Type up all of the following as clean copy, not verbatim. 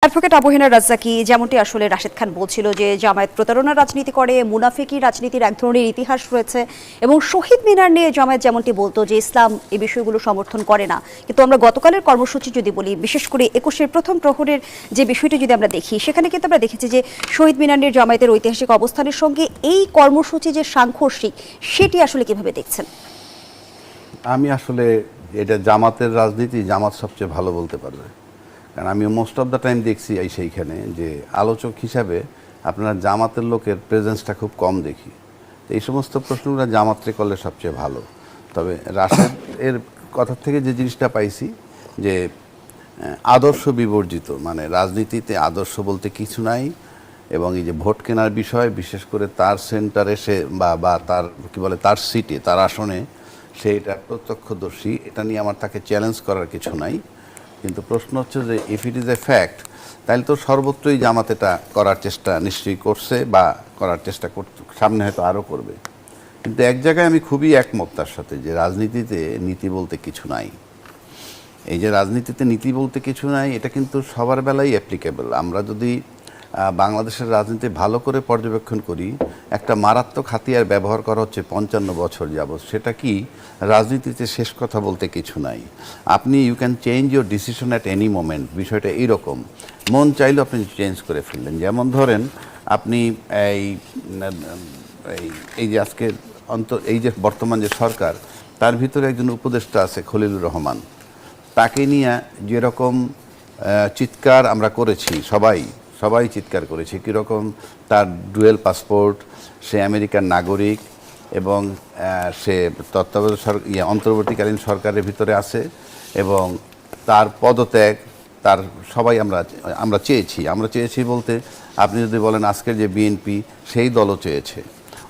Advocate Abu Hena Razzaqi, যেমনটি আসলে রাশেদ খান বলছিল যে জামায়াত প্রতারণার রাজনীতি করে, মুনাফিকি রাজনীতির এক ধরনের ইতিহাস রয়েছে, এবং শহীদ মিনার নিয়ে জামায়াত যেমনটি বলতো যে ইসলাম এই বিষয়গুলো সমর্থন করে না। কিন্তু আমরা গতকালের কর্মসূচি যদি বলি, বিশেষ করে ২১-এর প্রথম প্রহরের যে বিষয়টি যদি আমরা দেখি, সেখানে কিন্তু আমরা দেখেছি যে শহীদ মিনার নিয়ে জামায়াতের ঐতিহাসিক অবস্থানের সঙ্গে এই কর্মসূচি যে সাংঘর্ষিক, সেটি আসলে কিভাবে দেখছেন? আমি আসলে এটা জামাতের রাজনীতি জামাত সবচেয়ে ভালো বলতে পারবে, কারণ আমি মোস্ট অফ দ্য টাইম দেখছি সেইখানে যে আলোচক হিসাবে আপনার জামাতের লোকের প্রেজেন্সটা খুব কম দেখি। তো এই সমস্ত প্রশ্নগুলো জামাতরে করলে সবচেয়ে ভালো। তবে রাশেদ এর কথা থেকে যে জিনিসটা পাইছি যে আদর্শ বিবর্জিত, মানে রাজনীতিতে আদর্শ বলতে কিছু নাই, এবং এই যে ভোট কেনার বিষয়, বিশেষ করে তার সেন্টারে সে বা তার কি বলে তার সিটে, তার আসনে সে এটা প্রত্যক্ষদর্শী, এটা নিয়ে আমার তাকে চ্যালেঞ্জ করার কিছু নাই। কিন্তু প্রশ্ন হচ্ছে যে if it is a fact, তাহলে তো সর্বত্রই জামাত এটা করার চেষ্টা নিশ্চয়ই করছে বা করার চেষ্টা সামনে হয়তো আরও করবে। কিন্তু এক জায়গায় আমি খুবই একমত তার সাথে, যে রাজনীতিতে নীতি বলতে কিছু নাই। এই যে রাজনীতিতে নীতি বলতে কিছু নাই, এটা কিন্তু সবার বেলায় অ্যাপ্লিকেবল। আমরা যদি বাংলাদেশের রাজনীতি ভালো করে পর্যবেক্ষণ করি, একটা মারাত্মক হাতিয়ার ব্যবহার করা হচ্ছে ৫৫ বছর যাবৎ। সেটা কি? রাজনীতিতে শেষ কথা বলতে কিছু নাই। আপনি you can change your decision at any moment. বিষয়টা এইরকম, মন চাইলেও আপনি চেঞ্জ করে ফেললেন। যেমন ধরেন আপনি এই যে আজকে এই যে বর্তমান যে সরকার, তার ভিতরে একজন উপদেষ্টা আছে খলিলুর রহমান। তাকে নিয়ে যেরকম চিৎকার আমরা করেছি, সবাই চিৎকার করেছে কীরকম তার ডুয়েল পাসপোর্ট, সে আমেরিকার নাগরিক, এবং সে তত্ত্বাবধায়ক অন্তর্বর্তীকালীন সরকারের ভিতরে আছে, এবং তার পদত্যাগ, তার সবাই আমরা চেয়েছি বলতে আপনি যদি বলেন আজকের যে বিএনপি, সেই দলও চেয়েছে।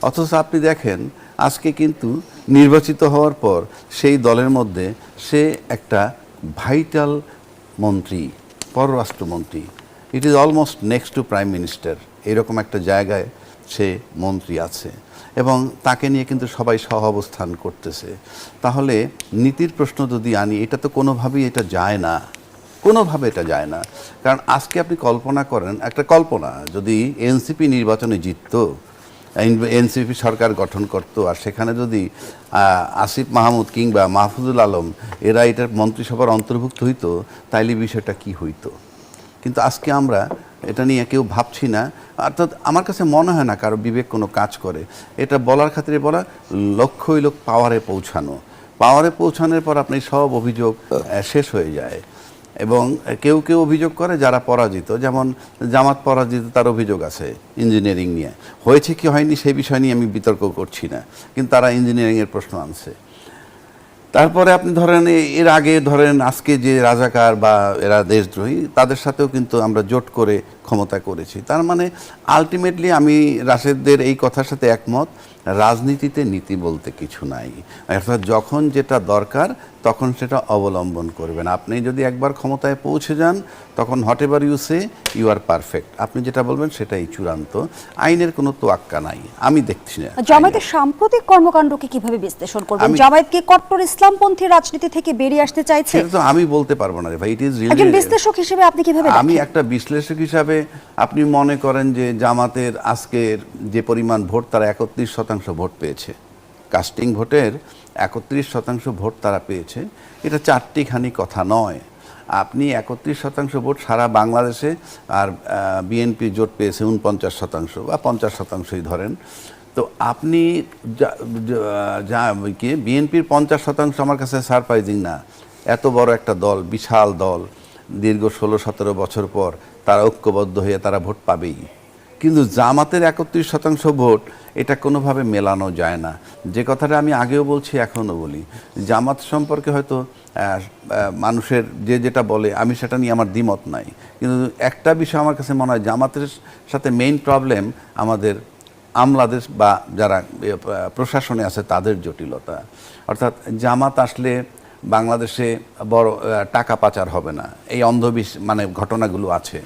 অথচ আপনি দেখেন আজকে কিন্তু নির্বাচিত হওয়ার পর সেই দলের মধ্যে সে একটা ভাইটাল মন্ত্রী, পররাষ্ট্রমন্ত্রী, it is almost next to prime minister, এরকম একটা জায়গায় সে মন্ত্রী আছে, এবং তাকে নিয়ে কিন্তু সবাই সহ অবস্থান করতেছে। তাহলে নীতির প্রশ্ন যদি আনি, এটা তো কোনোভাবেই এটা যায় না, কারণ আজকে আপনি কল্পনা করেন, একটা কল্পনা, যদি এনসিপি নির্বাচনে জিতত, এনসিপি সরকার গঠন করত, আর সেখানে যদি আসিফ মাহমুদ কিংবা মাহফুজুল আলম এরা এটার মন্ত্রিসভার অন্তর্ভুক্ত হইতো, তাইলে বিষয়টা কি হইতো। কিন্তু আজকে আমরা এটা নিয়ে কেউ ভাবছি না। অর্থাৎ আমার কাছে মনে হয় না কারো বিবেক কোনো কাজ করে। এটা বলার খাতিরে বলা, লক্ষ্য হইল পাওয়ারে পৌঁছানোর পর আপনি সব অভিযোগ শেষ হয়ে যায়। এবং কেউ অভিযোগ করে যারা পরাজিত, যেমন জামাত পরাজিত, তার অভিযোগ আছে ইঞ্জিনিয়ারিং নিয়ে। হয়েছে কি হয়নি সেই বিষয় নিয়ে আমি বিতর্ক করছি না, কিন্তু তারা ইঞ্জিনিয়ারিংয়ের প্রশ্ন আনছে। তারপরে আপনি ধরেন এর আগে ধরেন আজকে যে রাজাকার বা এরা দেশদ্রোহী, তাদের সাথেও কিন্তু আমরা জোট করে ক্ষমতা করেছি। তার মানে আলটিমেটলি আমি রাশেদদের এই কথার সাথে একমত, রাজনীতিতে নীতি বলতে কিছু নাই। অর্থাৎ যখন যেটা দরকার তখন সেটা অবলম্বন করবেন। আপনি যদি একবার ক্ষমতায় পৌঁছে যান, তখন whatever you say you are perfect, আপনি যেটা বলবেন সেটাই চূড়ান্ত। আইনের কোনো তোয়াক্কা নাই, আমি দেখছি না। জামায়াতের সাম্প্রতিক কর্মকাণ্ডকে কিভাবে বিশ্লেষণ করবেন? জামায়াত কি কট্টর ইসলামপন্থী রাজনীতি থেকে বেরিয়ে আসতে চাইছে? সেটা তো আমি বলতে পারবো না রে ভাই। ইট ইজ রিয়েলি, একজন বিশ্লেষক হিসেবে আপনি কিভাবে দেখেন? আমি একটা বিশ্লেষক হিসাবে, আপনি মনে করেন যে জামাতের আজকের যে পরিমাণ ভোট, তারা ৩১% ভোট পেয়েছে, কাস্টিং ভোটের ৩১% ভোট তারা পেয়েছে। এটা চারটিখানি কথা নয়। আপনি ৩১% ভোট সারা বাংলাদেশে, আর বিএনপি জোট পেয়েছে ৪৯% বা ৫০%ই ধরেন। তো আপনি বিএনপির ৫০% আমার কাছে সারপ্রাইজিং না। এত বড় একটা দল, বিশাল দল, দীর্ঘ ১৬-১৭ বছর পর তারা ঐক্যবদ্ধ হয়ে তারা ভোট পাবেই। কিন্তু জামাতের ৩১% ভোট, এটা কোনোভাবে মেলানো যায় না। যে কথাটা আমি আগেও বলছি, এখনও বলি, জামাত সম্পর্কে হয়তো মানুষের যেটা বলে, আমি সেটা নিয়ে আমার দ্বিমত নাই। কিন্তু একটা বিষয় আমার কাছে মনে হয়, জামাতের সাথে মেইন প্রবলেম আমাদের আমলাদের বা যারা প্রশাসনে আছে তাদের জটিলতা। অর্থাৎ জামাত আসলে বাংলাদেশে বড় টাকা পাচার হবে না, এই মানে ঘটনাগুলো আছে।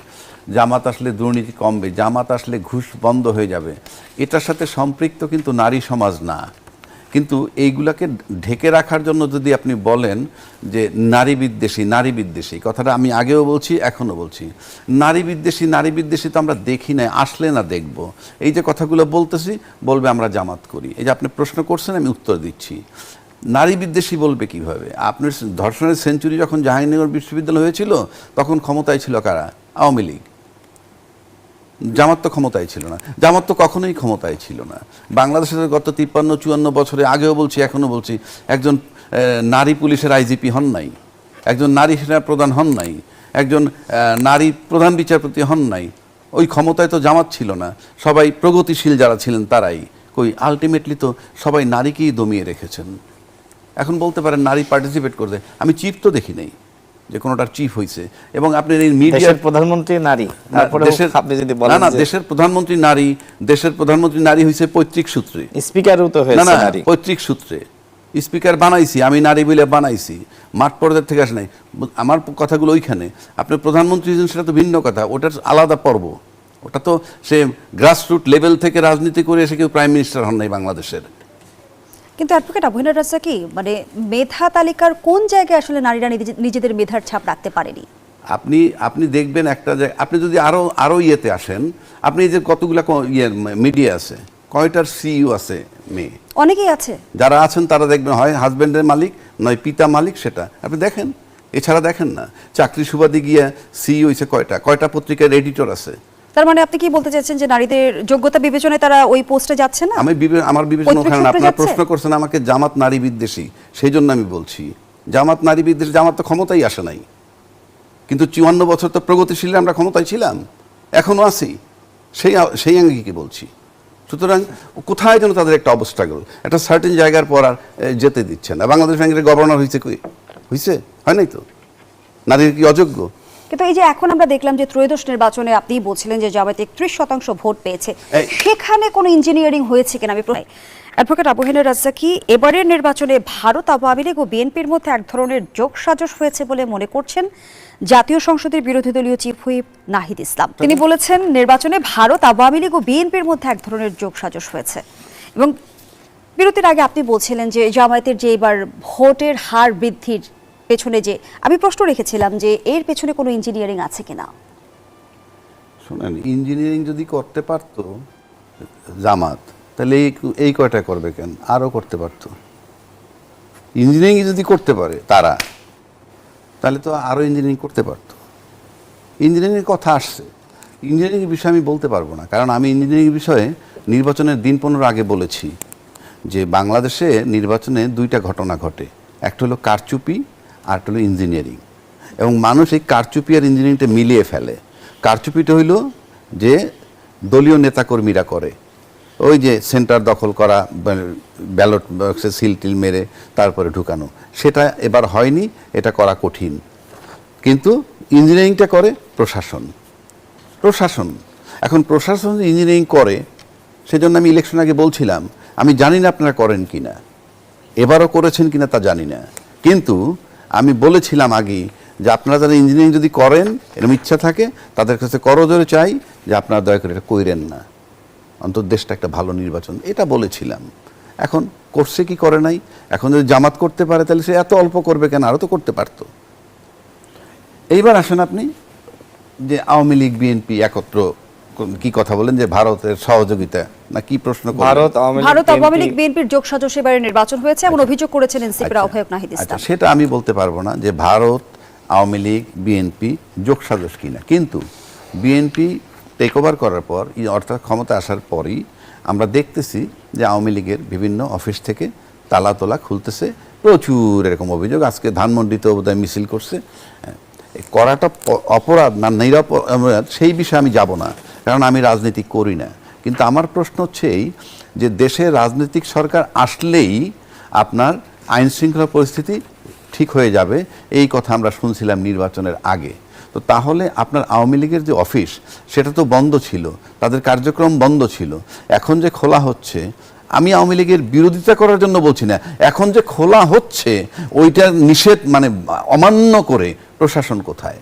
জামাত আসলে দুর্নীতি কমবে, জামাত আসলে ঘুষ বন্ধ হয়ে যাবে। এটার সাথে সম্পৃক্ত কিন্তু নারী সমাজ না, কিন্তু এইগুলাকে ঢেকে রাখার জন্য যদি আপনি বলেন যে নারী বিদ্বেষী কথাটা আমি আগেও বলছি এখনও বলছি, নারী বিদ্বেষী তো আমরা দেখি না, আসলে না দেখব। এই যে কথাগুলো বলতেছি, বলবে আমরা জামাত করি। এই যে আপনি প্রশ্ন করছেন, আমি উত্তর দিচ্ছি। নারী বিদ্বেষী বলবে কিভাবে? আপনার ধর্ষণের সেঞ্চুরি যখন জাহাঙ্গীরনগর বিশ্ববিদ্যালয় হয়েছিল, তখন ক্ষমতায় ছিল কারা? আওয়ামী লীগ। জামাত তো ক্ষমতায় ছিল না, জামাত তো কখনোই ক্ষমতায় ছিল না। বাংলাদেশের গত 53-54 বছরে, আগেও বলছি এখনো বলছি, একজন নারী পুলিশের আইজিপি হন নাই, একজন নারী সেনা প্রধান হন নাই, একজন নারী প্রধান বিচারপতি হন নাই। ওই ক্ষমতায় তো জামাত ছিল না, সবাই প্রগতিশীল যারা ছিলেন তারাই। কই আলটিমেটলি তো সবাই নারীকেই দমিয়ে রেখেছেন। এখন বলতে পারেন নারী পার্টিসিপেট করতে, আমি চিফ তো দেখি নাই যে কোনোটার চিফ হয়েছে। এবং আপনার এই মিডিয়ার প্রধানমন্ত্রী নারী, তারপরে আপনি যদি বলেন না দেশের প্রধানমন্ত্রী নারী হয়েছে পৈতৃক সূত্রে, স্পিকারও তো হয়েছে নারী, পৈতৃক সূত্রে স্পিকার বানাইছি আমি, নারী বলে বানাইছি, মাঠ পর্যায় থেকে আসে নাই। আমার কথাগুলো ওইখানে। আপনি প্রধানমন্ত্রী সেটা তো ভিন্ন কথা, ওটার আলাদা পর্ব। ওটা তো সে গ্রাসরুট লেভেল থেকে রাজনীতি করে এসে কেউ প্রাইম মিনিস্টার হন নাই বাংলাদেশের। কিন্তু অ্যাডভোকেট আবু-হেনা রাজ্জাকী, মানে মেধা তালিকার কোন জায়গায় আসলে নারীরা নিজেদের মেধার ছাপ রাখতে পারেনি? আপনি দেখবেন একটা জায়গায়, আপনি যদি আরো ইয়েতে আসেন, আপনি যে কতগুলা মিডিয়া আছে, কয়টার সিইও আছে মেয়ে? অনেকেই আছে। যারা আছেন তারা দেখবেন হয় হাজবেন্ডের মালিক, নয় পিতা মালিক, সেটা আপনি দেখেন। এছাড়া দেখেন না, চাকরি সুবাদে গিয়া সিইও হয়েছে কয়টা পত্রিকার এডিটর আছে। তার মানে আপনি কি বলতে চাচ্ছেন যে নারীদের যোগ্যতা বিবেচনায় তারা ওই পোস্টে যাচ্ছে না? আমার বিবেচনা ওখানে। আপনারা প্রশ্ন করছেন আমাকে জামাত নারী বিদ্বেষী, সেই জন্য আমি বলছি জামাত নারী বিদ্বেষী। জামাত তো ক্ষমতাই আসে নাই, কিন্তু 54 বছর তো প্রগতিশীল আমরা ক্ষমতায় ছিলাম, এখনো আছি, সেই আঙ্গিকে বলছি। সুতরাং কোথায় যেন তাদের একটা অবস্ট্রাগল, একটা সার্টেন জায়গার পর আর যেতে দিচ্ছে না। বাংলাদেশ ব্যাংকের গভর্নর হয়েছে, হয় নাই তো? নারীর কি অযোগ্য? কিন্তু এই যে এখন আমরা দেখলাম যে ত্রয়োদশ নির্বাচনে আপনি বলছিলেন যে জামায়াত 31% ভোট পেয়েছে, সেখানে কোনো ইঞ্জিনিয়ারিং হয়েছে কিনা আমি অ্যাডভোকেট আবু-হেনা রাজ্জাকী, এবারের নির্বাচনে ভারত আওয়ামী লীগ ও বিএনপির মধ্যে এক ধরনের যোগসাজশ হয়েছে বলে মনে করছেন জাতীয় সংসদের বিরোধী দলীয় চিফ হুইপ নাহিদ ইসলাম। তিনি বলেছেন নির্বাচনে ভারত আওয়ামী লীগ ও বিএনপির মধ্যে এক ধরনের যোগসাজশ হয়েছে। এবং বিরতির আগে আপনি বলছিলেন যে জামায়াতের যে এবার ভোটের হার বৃদ্ধির পেছনে, যে আমি প্রশ্ন রেখেছিলাম যে এর পেছনে কোনো ইঞ্জিনিয়ারিং আছে কিনা। শুনেন, ইঞ্জিনিয়ারিং যদি করতে পারতো জামাত, তাহলে এই কয়টা করবে কেন? আরও করতে পারতো। ইঞ্জিনিয়ারিং যদি করতে পারে তারা, তাহলে তো আরও ইঞ্জিনিয়ারিং করতে পারতো। ইঞ্জিনিয়ারিংয়ের কথা আসছে, ইঞ্জিনিয়ারিংয়ের বিষয়ে আমি বলতে পারবো না, কারণ আমি ইঞ্জিনিয়ারিং বিষয়ে নির্বাচনের দিন 15 আগে বলেছি যে বাংলাদেশে নির্বাচনে 2টা ঘটনা ঘটে, একটা হলো কারচুপি আর একটা হলো ইঞ্জিনিয়ারিং। এবং মানুষ এই কারচুপি আর ইঞ্জিনিয়ারিংটা মিলিয়ে ফেলে। কারচুপিটা হইল যে দলীয় নেতাকর্মীরা করে, ওই যে সেন্টার দখল করা, ব্যালট বক্সে সিল টিল মেরে তারপরে ঢুকানো, সেটা এবার হয়নি, এটা করা কঠিন। কিন্তু ইঞ্জিনিয়ারিংটা করে প্রশাসন। এখন প্রশাসন ইঞ্জিনিয়ারিং করে, সেজন্য আমি ইলেকশন আগে বলছিলাম আমি জানি না আপনারা করেন কিনা, এবারও করেছেন কিনা তা জানি না, কিন্তু আমি বলেছিলাম আগে যে আপনারা যারা ইঞ্জিনিয়ারিং যদি করেন, এরকম ইচ্ছা থাকে, তাদের কাছে করজোরে চাই যে আপনারা দয়া করে এটা কইরেন না, অন্তত দেশটা একটা ভালো নির্বাচন, এটা বলেছিলাম। এখন করছে কি করে নাই? এখন যদি জামাত করতে পারে তাহলে সে এত অল্প করবে কেন? আরও তো করতে পারত। এইবার আসেন আপনি যে আওয়ামী লীগ বিএনপি একত্র কি কথা বলেন যে ভারতের সহযোগিতা না কি প্রশ্ন করেন? ভারত আওয়ামী লীগ বিএনপির যোগসাজশে এবারে নির্বাচন হয়েছে এমন অভিযোগ করেছেন এনসিপির আহ্বায়ক নাহিদ ইসলাম। সেটা আমি বলতে পারবো না যে ভারত আওয়ামী লীগ বিএনপি যোগসাজশ কিনা, কিন্তু বিএনপি টেক ওভার করার পর, অর্থাৎ ক্ষমতা আসার পরই আমরা দেখতেছি যে আওয়ামী লীগের বিভিন্ন অফিস থেকে তালা তোলা খুলতেছে, প্রচুর এরকম অভিযোগ। আজকে ধানমন্ডিতেও বোধহয় মিছিল করছে। করাটা অপরাধ না নিরপরাধ সেই বিষয়ে আমি যাব না, কারণ আমি রাজনীতি করি না। কিন্তু আমার প্রশ্ন হচ্ছে এই যে দেশে রাজনৈতিক সরকার আসলেই আপনার আইন শৃঙ্খলা পরিস্থিতি ঠিক হয়ে যাবে, এই কথা আমরা শুনছিলাম নির্বাচনের আগে। তো তাহলে আপনার আওয়ামী লীগের যে অফিস সেটা তো বন্ধ ছিল, তাদের কার্যক্রম বন্ধ ছিল। এখন যে খোলা হচ্ছে, আমি আওয়ামী লীগের বিরোধিতা করার জন্য বলছি না, এখন যে খোলা হচ্ছে ওইটার নিষেধ মানে অমান্য করে প্রশাসন কোথায়?